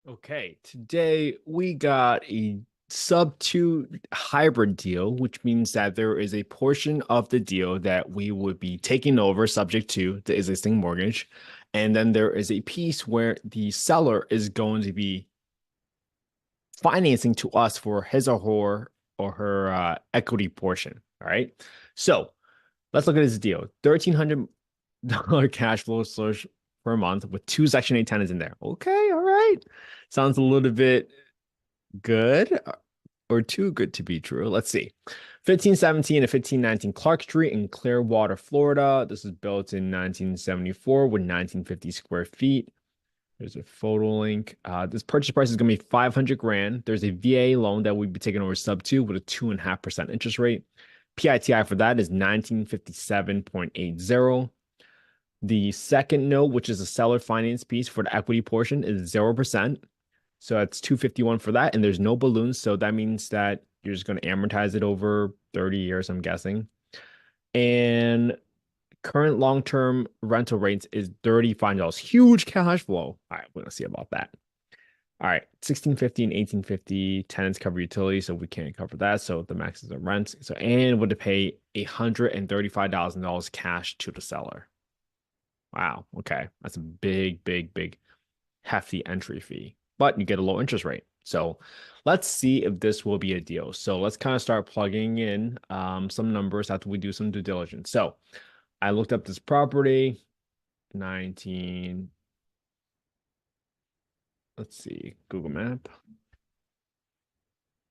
Okay, today we got a sub-2 hybrid deal, which means that there is a portion of the deal that we would be taking over subject to the existing mortgage. And then there is a piece where the seller is going to be financing to us for his or her equity portion. All right. So let's look at this deal. $1,300 cash flow source per month with two Section 8 tenants in there. Okay, all right. Sounds a little bit good or too good to be true. Let's see. 1517 and 1519 Clark Street in Clearwater, Florida. This was built in 1974 with 1950 square feet. There's a photo link. This purchase price is going to be 500 grand. There's a VA loan that we'd be taking over sub two with a 2.5% interest rate. PITI for that is 1957.80. The second note, which is a seller finance piece for the equity portion, is 0%. So that's 251 for that. And there's no balloons. So that means that you're just going to amortize it over 30 years, I'm guessing. And current long-term rental rates is $35. Huge cash flow. All right, we're gonna see about that. All right, 1650 and 1850 tenants cover utilities, so we can't cover that. So the max is the rent. So and would to pay $135,000 cash to the seller. Wow, okay. That's a big, big, big, hefty entry fee. But you get a low interest rate. So let's see if this will be a deal. So let's kind of start plugging in some numbers after we do some due diligence. So I looked up this property, 19. Let's see, Google Map.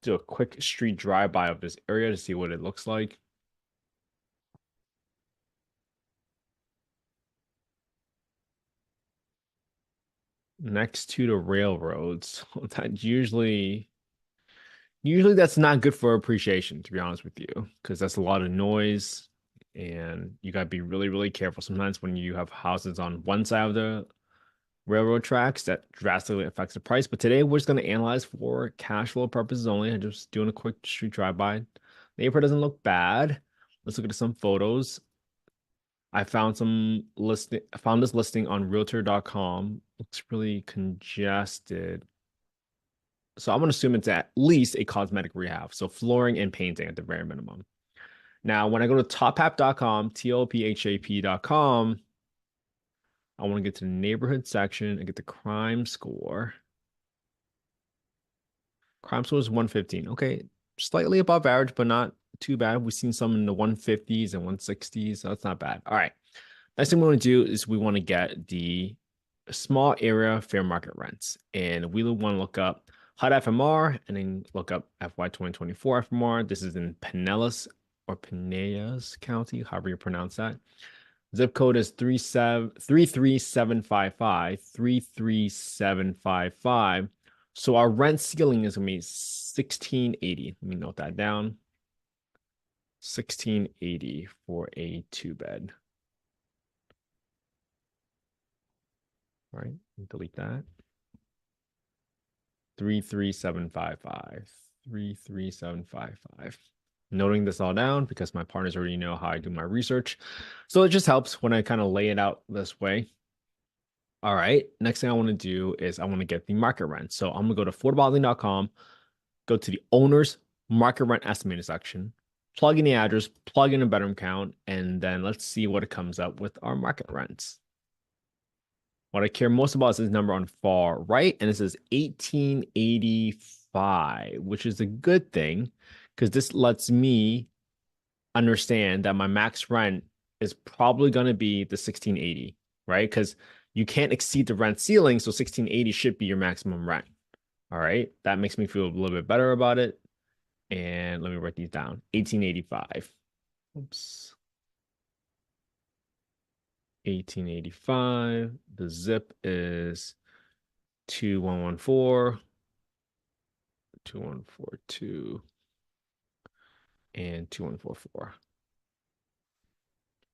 Do a quick street drive-by of this area to see what it looks like. Next to the railroads. That usually that's not good for appreciation, to be honest with you, because that's a lot of noise and you got to be really, really careful. Sometimes when you have houses on one side of the railroad tracks, that drastically affects the price. But today we're just going to analyze for cash flow purposes only. I'm just doing a quick street drive-by. The neighborhood doesn't look bad. Let's look at some photos. I found I found this listing on realtor.com. Looks really congested. So I'm gonna assume it's at least a cosmetic rehab. So flooring and painting at the very minimum. Now, when I go to tophap.com, tophap.com, I want to get to the neighborhood section and get the crime score. Crime score is 115. Okay, slightly above average, but not too bad. We've seen some in the 150s and 160s, so that's not bad. All right. Next thing we want to do is we want to get the small area fair market rents. And we want to look up HUD FMR and then look up FY 2024 FMR. This is in Pinellas or Pinellas County, however you pronounce that. Zip code is 33755, 33755. So our rent ceiling is going to be 1680. Let me note that down. 1680 for a two bed. All right, delete that. 33755. 33755. Noting this all down because my partners already know how I do my research. So it just helps when I kind of lay it out this way. All right, next thing I want to do is I want to get the market rent. So I'm going to go to affordablehousing.com, go to the owner's market rent estimated section, plug in the address, plug in a bedroom count, and then let's see what it comes up with our market rents. What I care most about is this number on far right, and it says 1885, which is a good thing because this lets me understand that my max rent is probably going to be the 1680, right? Because you can't exceed the rent ceiling, so 1680 should be your maximum rent. All right, that makes me feel a little bit better about it. And let me write these down. 1885. Oops. 1885. The zip is 2114, 2142, and 2144.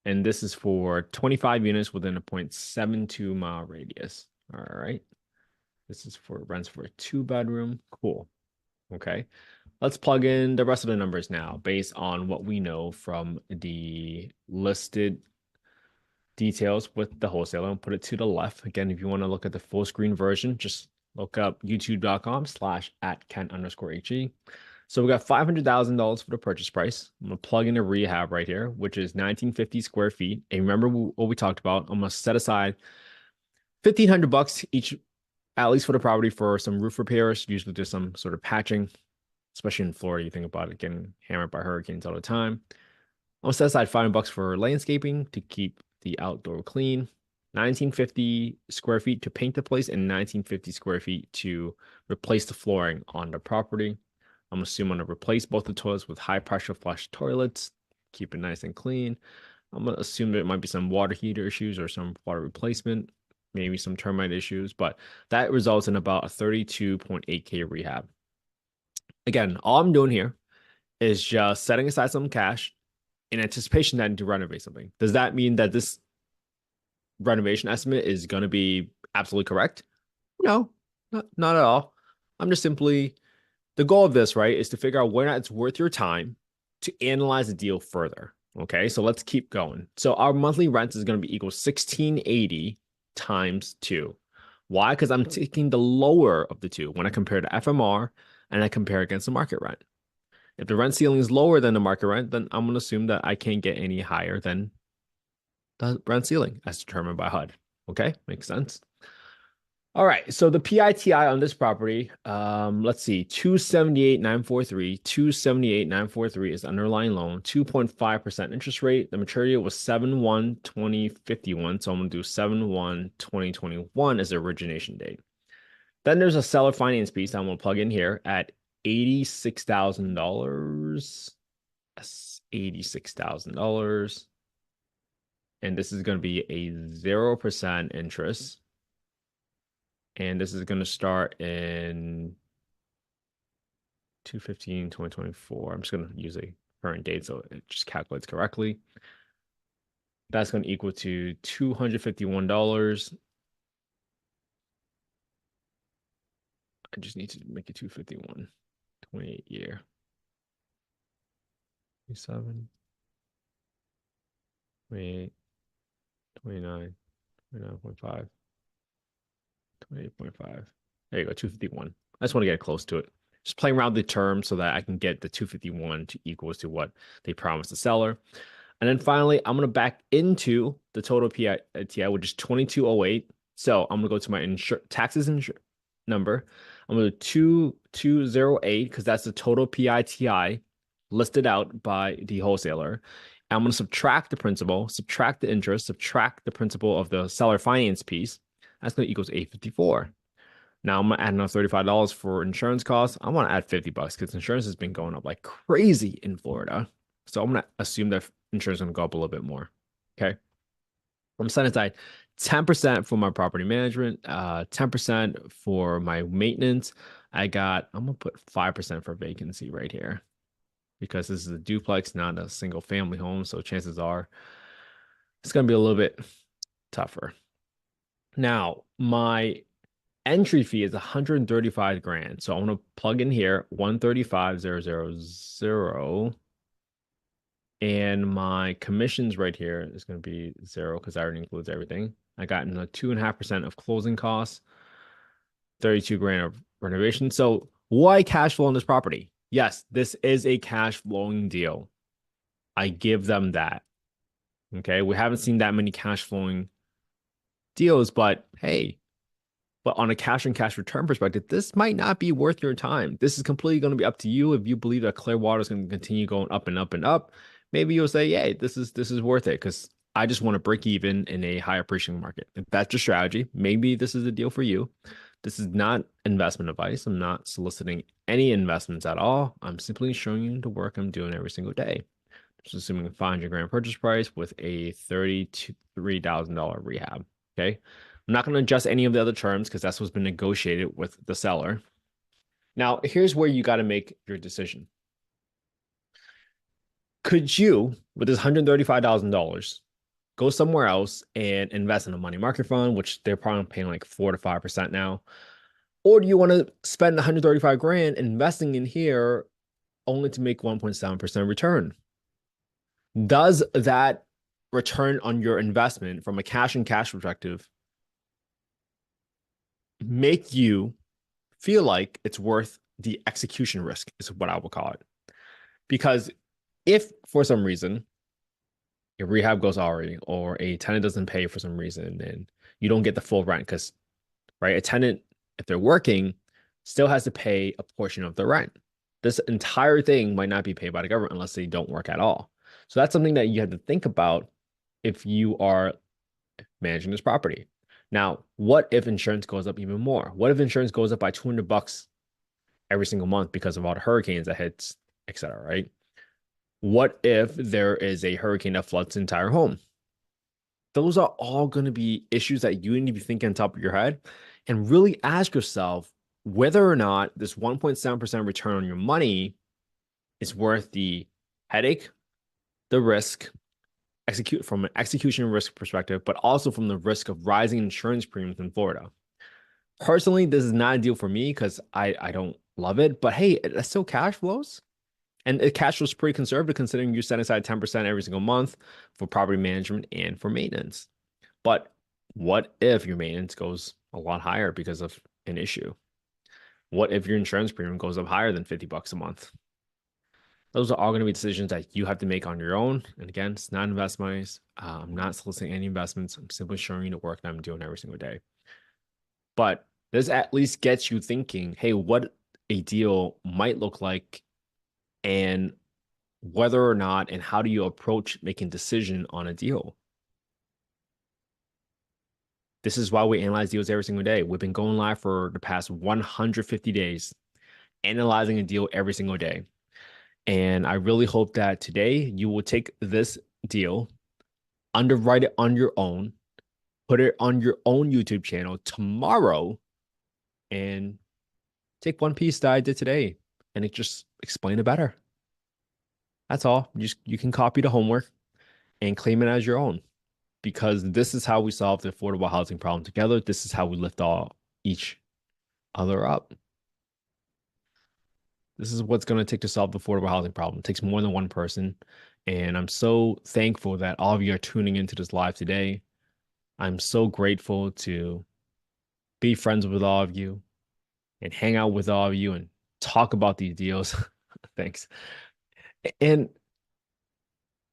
And this is for 25 units within a 0.72 mile radius. All right. This is for rents for a two bedroom. Cool. Okay. Let's plug in the rest of the numbers now based on what we know from the listed details with the wholesaler and put it to the left. Again, if you want to look at the full screen version, just look up youtube.com/@Ken_HE. So we got $500,000 for the purchase price. I'm gonna plug in a rehab right here, which is 1950 square feet. And remember what we talked about. I'm gonna set aside $1,500 each, at least for the property, for some roof repairs, usually just some sort of patching, especially in Florida. You think about it getting hammered by hurricanes all the time. I'm gonna set aside $500 for landscaping to keep the outdoor clean. 1950 square feet to paint the place and 1950 square feet to replace the flooring on the property. I'm assuming I'm gonna replace both the toilets with high pressure flush toilets, keep it nice and clean. I'm gonna assume there might be some water heater issues or some water replacement, maybe some termite issues, but that results in about a 32.8K rehab. Again, all I'm doing here is just setting aside some cash in anticipation that I need to renovate something. Does that mean that this renovation estimate is going to be absolutely correct? No, not at all. I'm just simply, the goal of this, right, is to figure out whether or not it's worth your time to analyze the deal further. Okay, so let's keep going. So our monthly rent is going to be equal 1680 times 2. Why? Because I'm taking the lower of the two when I compare to FMR and I compare against the market rent. If the rent ceiling is lower than the market rent, then I'm going to assume that I can't get any higher than the rent ceiling as determined by HUD. Okay, makes sense. All right, so the PITI on this property, let's see, 278,943, 278,943 is underlying loan, 2.5% interest rate. The maturity was 7/1/2051, so I'm gonna do 7/1/2021 as the origination date. Then there's a seller finance piece I'm gonna plug in here at $86,000. Yes, $86,000. And this is going to be a 0% interest. And this is going to start in 2/15/2024. I'm just going to use a current date so it just calculates correctly. That's going to equal to $251. I just need to make it 251. 28 year. 27, 28, 29, 29.5, 28.5. There you go, 251. I just want to get close to it. Just playing around the terms so that I can get the 251 to equals to what they promised the seller. And then finally, I'm going to back into the total PITI, which is 2208. So I'm going to go to my taxes number. I'm going to 2208 because that's the total PITI listed out by the wholesaler. I'm going to subtract the principal, subtract the interest, subtract the principal of the seller finance piece. That's going to equals 854. Now I'm going to add another $35 for insurance costs. I want to add $50 because insurance has been going up like crazy in Florida. So I'm going to assume that insurance is going to go up a little bit more. Okay. I'm setting aside 10% for my property management, 10% for my maintenance. I'm going to put 5% for vacancy right here because this is a duplex, not a single family home. So chances are it's going to be a little bit tougher. Now, my entry fee is 135 grand. So I'm going to plug in here 135,000. And my commissions right here is going to be 0 because that already includes everything. I got in a 2.5% of closing costs, 32 grand of renovation. So why cash flow on this property? Yes, this is a cash flowing deal. I give them that. Okay. We haven't seen that many cash flowing deals, but hey, but on a cash and cash return perspective, this might not be worth your time. This is completely going to be up to you. If you believe that Clearwater is going to continue going up and up and up, maybe you'll say, "Hey, this is worth it," because I just want to break even in a high appreciating market. If that's your strategy, maybe this is a deal for you. This is not investment advice. I'm not soliciting any investments at all. I'm simply showing you the work I'm doing every single day. Just assuming a 500 grand purchase price with a $33,000 rehab. Okay. I'm not going to adjust any of the other terms because that's what's been negotiated with the seller. Now, here's where you got to make your decision. Could you, with this $135,000, go somewhere else and invest in a money market fund, which they're probably paying like 4 to 5% now? Or do you want to spend 135 grand investing in here only to make 1.7% return? Does that return on your investment from a cash and cash perspective make you feel like it's worth the execution risk, is what I will call it. Because if for some reason your rehab goes awry or a tenant doesn't pay for some reason and you don't get the full rent, because right, a tenant, if they're working, still has to pay a portion of the rent. This entire thing might not be paid by the government unless they don't work at all. So that's something that you have to think about if you are managing this property. Now, what if insurance goes up even more? What if insurance goes up by $200 every single month because of all the hurricanes that hits, et cetera, right? What if there is a hurricane that floods the entire home? Those are all going to be issues that you need to be thinking on top of your head and really ask yourself whether or not this 1.7% return on your money is worth the headache, the risk, execute from an execution risk perspective, but also from the risk of rising insurance premiums in Florida. Personally, this is not a deal for me because I don't love it, but hey, it still cash flows. And the cash flows pretty conservative considering you set aside 10% every single month for property management and for maintenance. But what if your maintenance goes a lot higher because of an issue? What if your insurance premium goes up higher than $50 a month? Those are all going to be decisions that you have to make on your own. And again, it's not investment. I'm not soliciting any investments. I'm simply showing you the work that I'm doing every single day. But this at least gets you thinking, hey, what a deal might look like and whether or not and how do you approach making decision on a deal. This is why we analyze deals every single day. We've been going live for the past 150 days, analyzing a deal every single day. And I really hope that today you will take this deal, underwrite it on your own, put it on your own YouTube channel tomorrow, and take one piece that I did today and it just explain it better. That's all. You can copy the homework and claim it as your own because this is how we solve the affordable housing problem together. This is how we lift each other up. This is what's going to take to solve the affordable housing problem. It takes more than one person. And I'm so thankful that all of you are tuning into this live today. I'm so grateful to be friends with all of you and hang out with all of you and talk about these deals. Thanks. And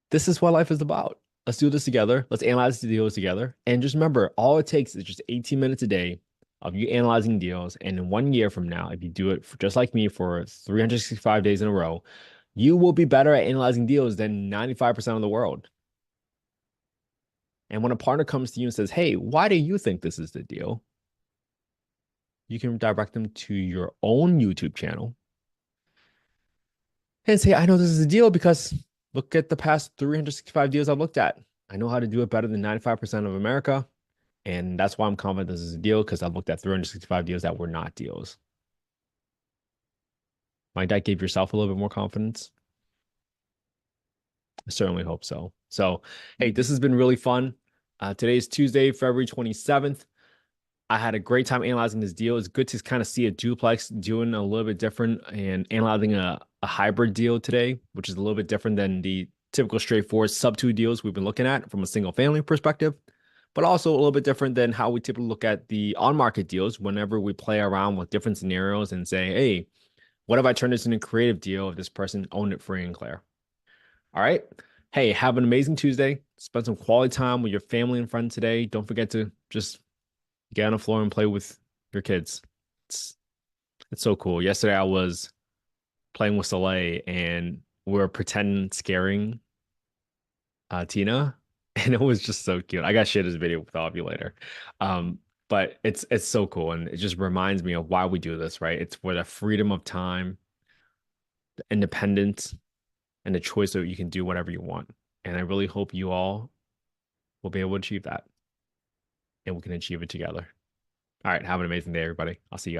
this is what life is about. Let's do this together. Let's analyze the deals together. And just remember, all it takes is just 18 minutes a day of you analyzing deals. And in 1 year from now, if you do it just like me for 365 days in a row, you will be better at analyzing deals than 95% of the world. And when a partner comes to you and says, hey, why do you think this is the deal? You can direct them to your own YouTube channel and say, I know this is a deal because look at the past 365 deals I've looked at. I know how to do it better than 95% of America. And that's why I'm confident this is a deal because I've looked at 365 deals that were not deals. Might that give yourself a little bit more confidence? I certainly hope so. So, hey, this has been really fun. Today is Tuesday, February 27th. I had a great time analyzing this deal. It's good to kind of see a duplex doing a little bit different and analyzing a hybrid deal today, which is a little bit different than the typical straightforward subto deals we've been looking at from a single family perspective, but also a little bit different than how we typically look at the on-market deals whenever we play around with different scenarios and say, hey, what if I turn this into a creative deal if this person owned it free and clear? All right. Hey, have an amazing Tuesday. Spend some quality time with your family and friends today. Don't forget to just get on the floor and play with your kids. It's so cool. Yesterday I was playing with Soleil and we were pretending scaring Tina, and it was just so cute. I got to share this video with all of you later. But it's so cool, and it just reminds me of why we do this, right? It's for the freedom of time, the independence, and the choice that you can do whatever you want. And I really hope you all will be able to achieve that, and we can achieve it together. All right, have an amazing day, everybody. I'll see you.